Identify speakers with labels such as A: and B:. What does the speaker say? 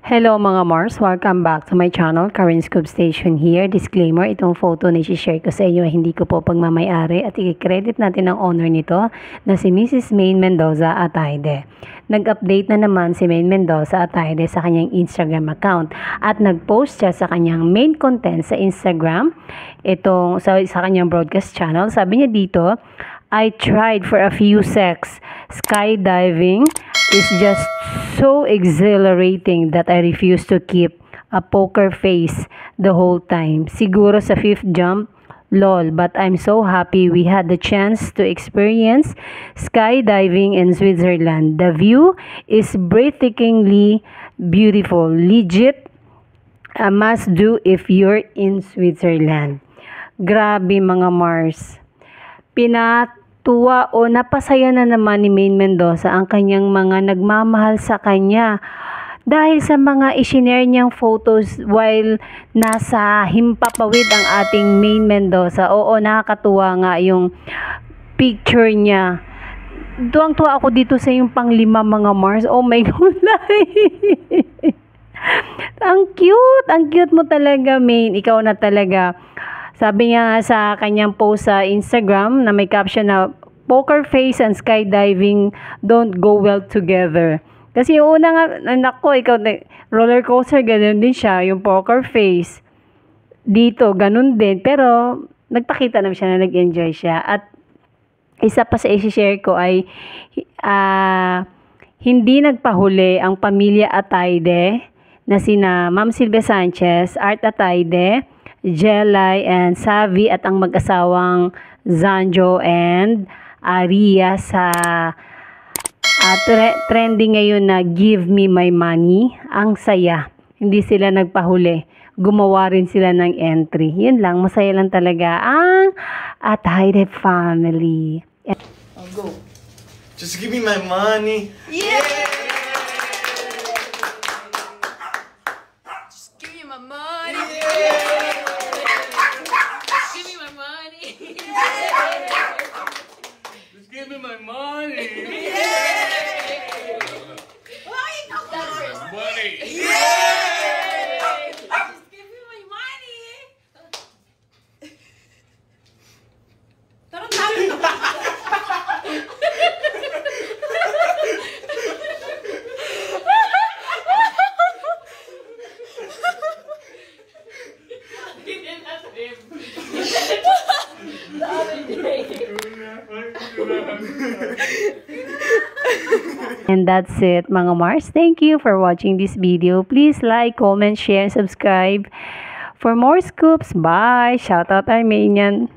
A: Hello mga Mars! Welcome back to my channel, Karen Scoop Station here. Disclaimer, itong photo na i-share ko sa inyo hindi ko po pagmamayari at i-credit natin ang owner nito na si Mrs. Maine Mendoza Ataide. Nag-update na naman si Maine Mendoza Ataide sa kanyang Instagram account at nag-post siya sa kanyang main content sa Instagram, itong sa kanyang broadcast channel. Sabi niya dito, I tried for a few secs. Skydiving is just so exhilarating that I refuse to keep a poker face the whole time. Siguro sa fifth jump, lol, but I'm so happy we had the chance to experience skydiving in Switzerland. The view is breathtakingly beautiful. Legit, a must do if you're in Switzerland. Grabe mga Mars. Pinatuwa o napasaya na naman ni Maine Mendoza ang kanyang mga nagmamahal sa kanya dahil sa mga isinare niyang photos while nasa himpapawid ang ating Maine Mendoza. Oo, nakakatuwa nga yung picture niya. Tuwang-tuwa ako dito sa yung panglima mga Mars. Oh my God. Ang cute mo talaga, Maine. Ikaw na talaga. Sabi niya nga sa kanyang post sa Instagram na may caption na poker face and skydiving don't go well together. Kasi yung una nga, anak ko, ikaw, roller coaster, ganun din siya, yung poker face. Dito, ganun din. Pero, nagpakita naman siya na nag-enjoy siya. At isa pa sa i-share ko ay hindi nagpahuli ang pamilya Ataide na sina Ma'am Silvia Sanchez, Art Ataide, Jelay and Savi at ang mag-asawang Zanjo and Aria sa trending ngayon na Give Me My Money. Ang saya. Hindi sila nagpahuli. Gumawa rin sila ng entry. Yun lang. Masaya lang talaga ang Ataide family.
B: I'll go. Just give me my money.
C: Yeah! Just give me my money.
B: Yeah!
C: Give me my money.
B: Just give me my money.
C: Why no
B: Money.
C: Just give me my money. Tara tayo.
A: And that's it mga Mars. Thank you for watching this video. Please like, comment, share, and subscribe for more scoops. Bye! Shout out Armenian.